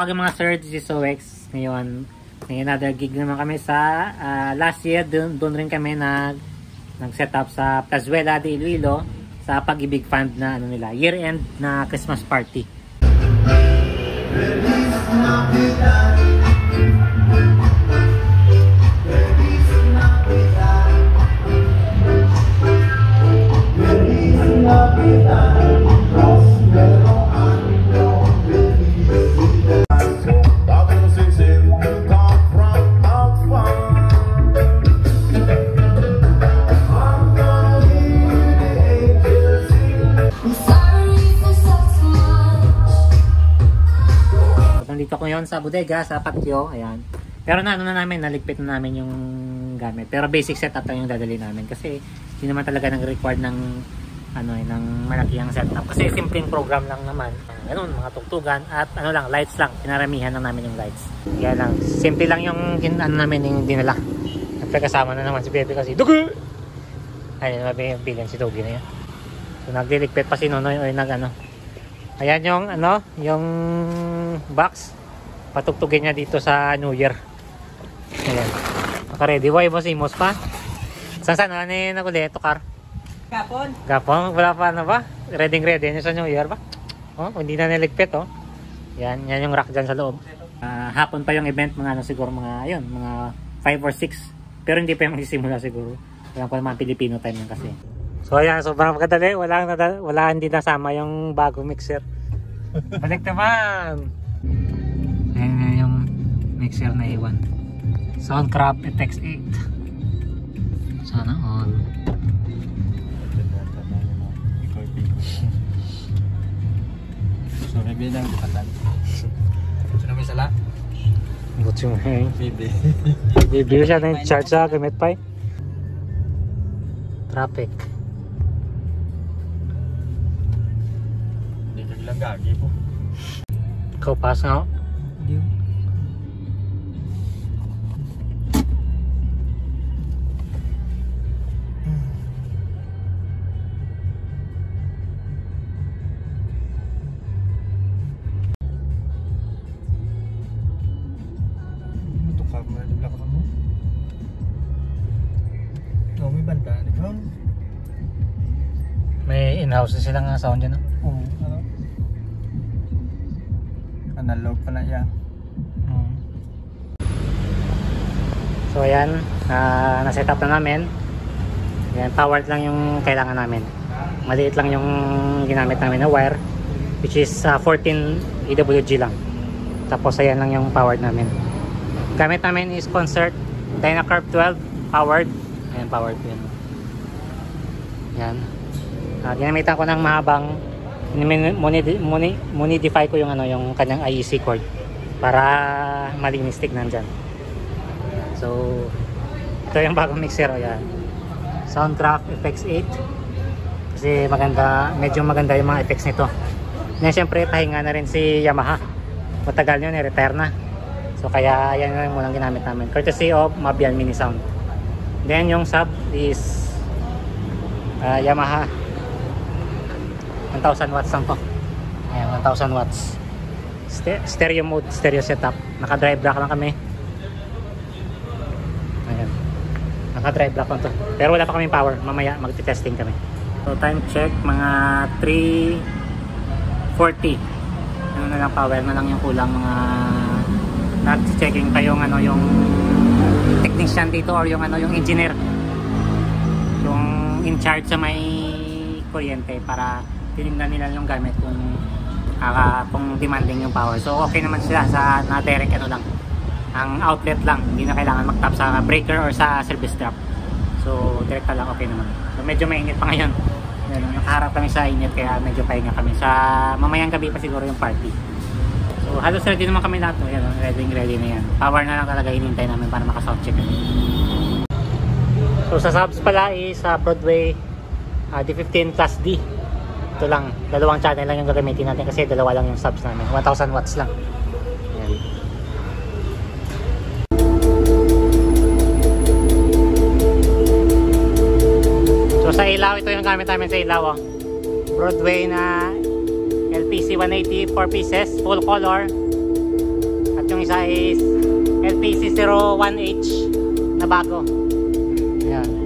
aking mga sir, this is OX. Ngayon, may another gig naman kami sa last year, doon rin kami nag-set up sa Plazuela de Iloilo sa Pag-ibig Fund na ano nila, year-end na Christmas party. Dito ko yon sa bodega, sa patio, ayan. Pero naligpit na namin yung gamit. Pero basic setup lang yung dadali namin kasi hindi naman talaga nag-require ng ng malakihang setup. Kasi simpleng program lang naman. Ganun, mga tugtugan at lights lang. Pinaramihan lang namin yung lights. Kaya lang, simple lang yung namin yung dinala. Siyempre kasama na naman si Bebe kasi dugo! Ayun, nabi yung bilin si Toby na yan. So nagliligpit pa si Nonoy o ayan yung yung box. Patugtugin niya dito sa New Year. Ayan. Naka-ready. Why mo si Mos pa? Saan na ulit? Tukar? Gapon? Wala pa ba? Ready niya sa New Year ba? Oh, hindi na niligpit oh. Yan yung rack dyan sa loob. Hapon pa yung event, siguro mga 5 or 6. Pero hindi pa yung magsisimula siguro. Walang pa naman Filipino time yan kasi. So ayan, sobrang magkadali. Wala hindi nasama yung bagong mixer. Balik naman! Ayan yung mixer na iwan. Soundcraft FX8. Sana all. So may bilang dipatan. So may sala? Butsi mo eh. Bibi siya na yung charge sa gamit pa eh. Traffic. Hindi ka lang gagi po. Ikaw pas nga o? Hindi. Matukap mo na dula ka mo. Oh, may banta. May in-house na silang sound dyan, no? Oo. Analog pala yan. So ayan, na-set up na namin. Ayan, powered lang yung kailangan namin. Maliit lang yung ginamit namin na wire, which is 14 EWG lang. Tapos ayan lang yung powered namin. Gamit namin is Concert Dynacurve 12 powered. Ayan, powered yun. Ayan. Ginamitan ko ng mahabang, monidify ko yung yung kanyang IEC cord para malinis tignan dyan. So ito yung bagong mixer. Ayan, Soundcraft FX8 kasi medyo maganda yung mga effects nito. Yan, syempre pahinga na rin si Yamaha, matagal nyo retire na, so kaya yan yung munang ginamit namin, courtesy of Mabian Mini Sound. Then yung sub is Yamaha 1000 watts lang to. Ayan, 1000 watts. Stereo mode, stereo setup. Naka-drive rack lang kami. Ayan. Naka-drive rack lang to. Pero wala pa kaming power. Mamaya magti-testing kami. So time check, mga 3:40. Ano na lang, power na lang yung kulang. Mga nag-checking pa yung yung technician dito or yung yung engineer. Yung in charge sa may kuryente para tinignan nila yung gamit kung demanding yung power. So okay naman sila sa na-direct lang. Ang outlet lang, hindi na kailangan mag-tap sa breaker or sa service trap. So direct lang, okay naman. So medyo mainit pa ngayon. Nakaharap kami sa init kaya medyo pahinga kami. Sa mamayang gabi pa siguro yung party. So halos ready naman kami lahat. Yan, ready na yan. Power na lang talaga hinintay namin para maka-soundcheck. So sa subs pala is Broadway D15 plus D. Ito lang, dalawang channel lang yung gagamitin natin kasi dalawa lang yung subs namin. 1000 watts lang. Ayan. So sa ilaw, ito yung gamit namin sa ilaw. Broadway na LPC 180, 4 pieces, full color. yung isa is LPC01H na bago. Ayan.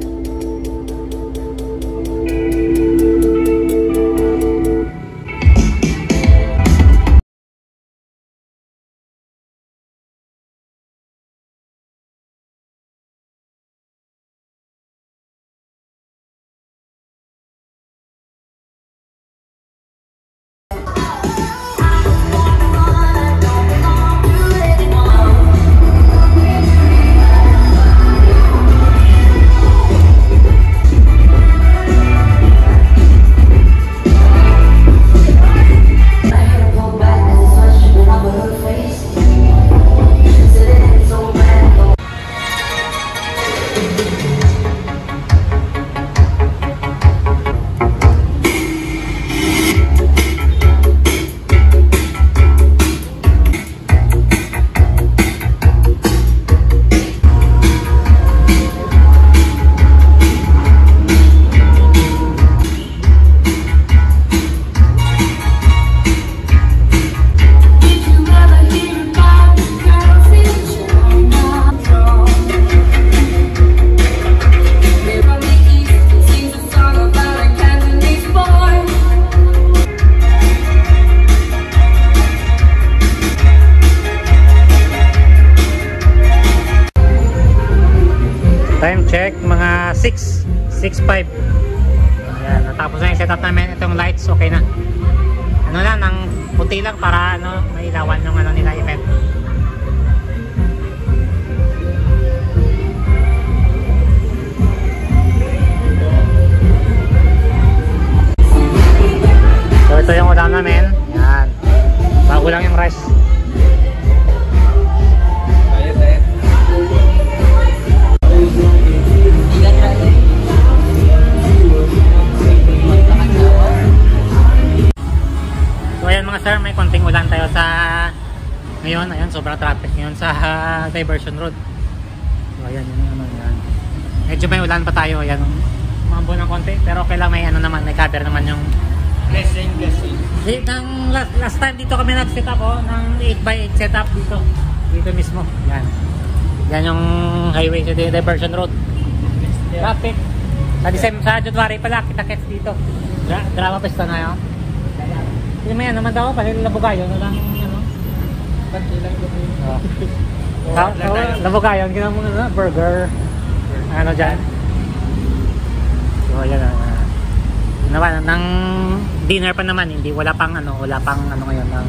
Time check, mga 6:05. Ayan, natapos na yung setup namin. Itong lights, okay na. Ano lang, ng puti lang para ano, mailawan yung ano nila event. So ito yung ulam namin. Ayan. Bago lang yung rice. Mga sir, may konting ulan tayo sa ngayon. Ayan, sobrang traffic ngayon sa diversion road. So ayan, yun, yan. Medyo may ulan pa tayo. Ayan, mambo ng konti. Pero okay lang, may ano naman, may cover naman yung Blessing. last time dito kami nag-set up ng 8x8 setup dito mismo. Yan. Yan yung highway sa diversion road. Traffic. Sa January pala, kita-kets dito. Drama pesta na yun. Hindi may naman daw, kasi labugayo na lang ano. Labugayo, ginawa mo na burger. Ano dyan. So ayan na. Nang dinner pa naman, hindi wala pang ano ngayon ng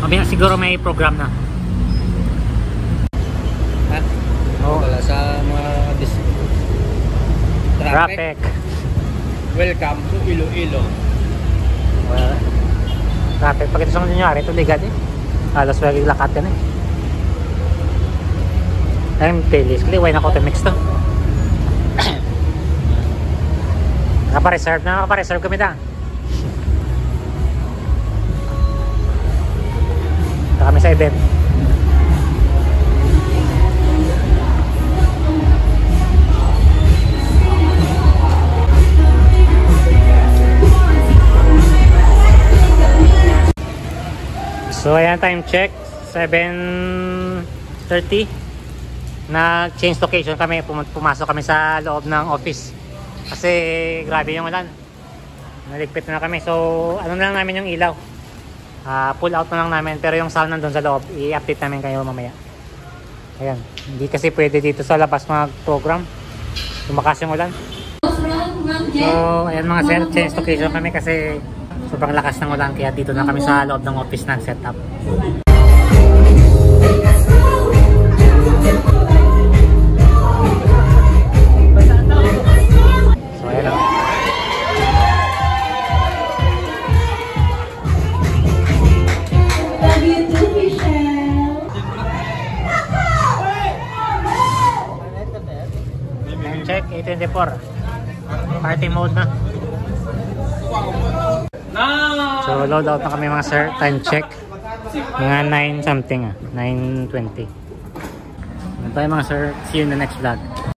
mabaya siguro may program na. Wala sa mga traffic. Welcome to Iloilo. Traffic. Pag ito sa nangyari, ito ligad eh. Halos wala lakat yan eh. I'm talis. Kaliway na ko ito mix to. Nakapareserve kami da. Ito kami sa event. So ayan, time check 7:30. Nag-change location kami, pumasok kami sa loob ng office kasi grabe yung ulan. Naligpit na kami, so ano na lang namin yung ilaw, pull out na lang namin, pero yung sound nandun sa loob, i-update namin kayo mamaya. Ayan, hindi kasi pwede dito sa labas mag-program, lumakas yung ulan. So ayan mga sir, change location kami kasi sobrang lakas ng ulan, kaya dito na kami sa loob ng office nag-set up. So ayan o. Time check, 8:24. Party mode na. So load out na kami mga sir, time check mga 9 something 9:20. Ano tayo mga sir, see you in the next vlog.